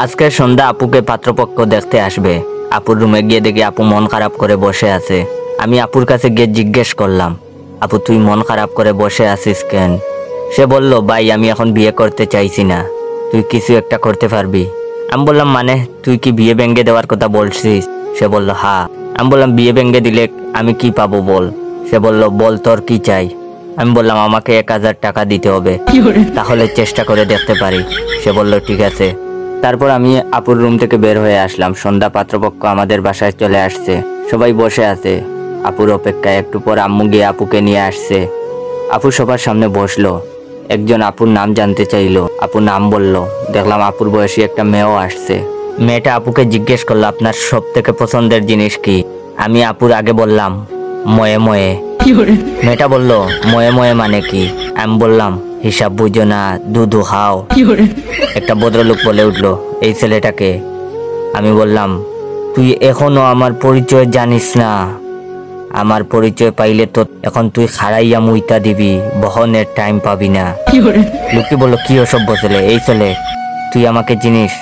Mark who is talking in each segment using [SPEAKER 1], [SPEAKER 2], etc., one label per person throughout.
[SPEAKER 1] আজকে সন্ধ্যা আপুকে পাত্রপক্ষ দেখতে আসবে। আপুর রুমে গিয়ে দেখি আপু মন খারাপ করে বসে আছে। আমি আপুর কাছে গিয়ে জিজ্ঞেস করলাম, আপু তুই মন খারাপ করে বসে আছিস কেন? সে বলল, ভাই আমি এখন বিয়ে করতে চাইছি না, তুই কিছু একটা করতে পারবি? আমি বললাম, মানে তুই কি বিয়ে ভেঙে দেওয়ার কথা বলছিস? সে বলল, হ্যাঁ। আমি বললাম, বিয়ে ভেঙে দিলে আমি কি পাবো বল? সে বলল, বল তোর কি চাই? আমি বললাম, আমাকে 1000 টাকা দিতে হবে, তাহলে চেষ্টা করে দেখতে পারি। সে বলল, ঠিক আছে। তারপর আমি আপুর রুম থেকে বের হয়ে আসলাম। সন্ধ্যা পাত্রপক্ষ আমাদের বাসায় চলে আসছে, সবাই বসে আছে আপুর অপেক্ষায়। একটু পর আম্মু গিয়ে আপুকে নিয়ে আসছে। আপু সবার সামনে বসলো। একজন আপুর নাম জানতে চাইলো, আপু নাম বলল। দেখলাম আপুর বয়সী একটা মেয়েও আসছে। মেয়েটা আপুকে জিজ্ঞেস করলো, আপনার সব থেকে পছন্দের জিনিস কি? আমি আপুর আগে বললাম, ময়ে ময়ে। মেয়েটা বলল, ময়ে ময়ে মানে কি? আমি বললাম, হিসাব বুঝো না, দুধু খাও। একটা ভদ্রলোক বলে উঠলো, এই ছেলেটাকে? আমি বললাম, তুই এখনো আমার পরিচয় জানিস না? আমার পরিচয় পাইলে তো এখন তুই খাড়াইয়া মুইতা দিবি, বহনের টাইম পাবি না। লোকটি বলল, কি অসভ্য ছেলে, এই ছেলে তুই আমাকে চিনিস?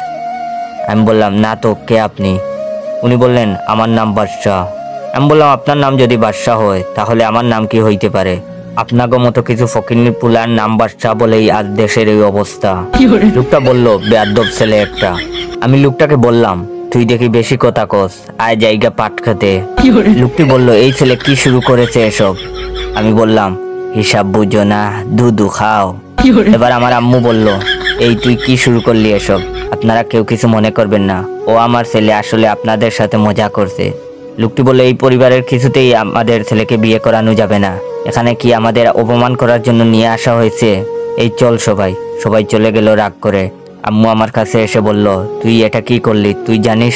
[SPEAKER 1] আমি বললাম, না তো, কে আপনি? উনি বললেন, আমার নাম বাদশাহ। আমি বললাম, আপনার নাম যদি বাদশাহ হয় তাহলে আমার নাম কি হইতে পারে? আপনাকে মতো কিছু ফকিন্নি পুলার নাম বাদশাহ বলেই আজ দেশের এই অবস্থা। লোকটা বলল, বেয়াদব ছেলে একটা। আমি লোকটাকে বললাম, তুই দেখি বেশি কথা কস, আয় জায়গা পাট খেতে। লোকটি বলল, এই ছেলে কি শুরু করেছে এসব? আমি বললাম, হিসাব বুঝো না, দুধু খাও। এবার আমার আম্মু বলল, এই তুই কি শুরু করলি এসব? আপনারা কেউ কিছু মনে করবেন না, ও আমার ছেলে, আসলে আপনাদের সাথে মজা করছে। লোকটি বলল, এই পরিবারের কিছুতেই আমাদের ছেলেকে বিয়ে করানো যাবে না। এখানে কি আমাদের অপমান করার জন্য নিয়ে আসা হয়েছে? এই চল সবাই। সবাই চলে গেল রাগ করে। আম্মু আমার কাছে এসে বলল, তুই এটা কি করলি? তুই জানিস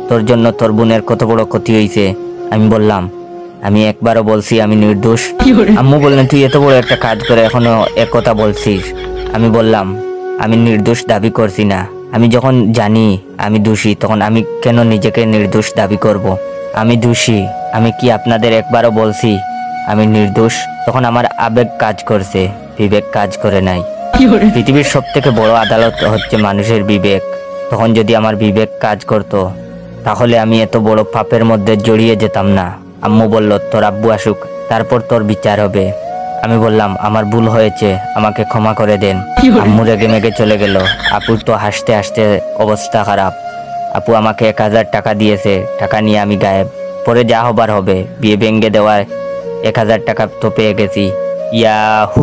[SPEAKER 1] তোর জন্য তোর বোনের কত বড় ক্ষতি হয়েছে? আমি বললাম, আমি একবারও বলছি আমি নির্দোষ? আম্মু বললেন, তুই এত বড় একটা কাজ করে এখনো এক কথা বলছিস? আমি বললাম, আমি নির্দোষ দাবি করছি না। আমি যখন জানি আমি দোষী, তখন আমি কেন নিজেকে নির্দোষ দাবি করব? আমি দোষী। আমি কি আপনাদের একবারও বলছি আমি নির্দোষ? তখন আমার আবেগ কাজ করছে, বিবেক কাজ করে নাই। পৃথিবীর সব থেকে বড় আদালত হচ্ছে মানুষের বিবেক। তখন যদি আমার বিবেক কাজ করত, তাহলে আমি এত বড় পাপের মধ্যে জড়িয়ে যেতাম না। আম্মু বলল, তোর আব্বু আসুক, তারপর তোর বিচার হবে। আমি বললাম, আমার ভুল হয়েছে, আমাকে ক্ষমা করে দেন। আম্মু রেগে মেগে চলে গেল। আপুর তো হাসতে হাসতে অবস্থা খারাপ। আপু আমাকে 1000 টাকা দিয়েছে, টাকা নিয়ে আমি গায়েব। পরে যা হবার হবে। বিয়ে ভেঙে দেওয়ায় 1000 টাকা তো পেয়ে গেছি। ইয়াহু।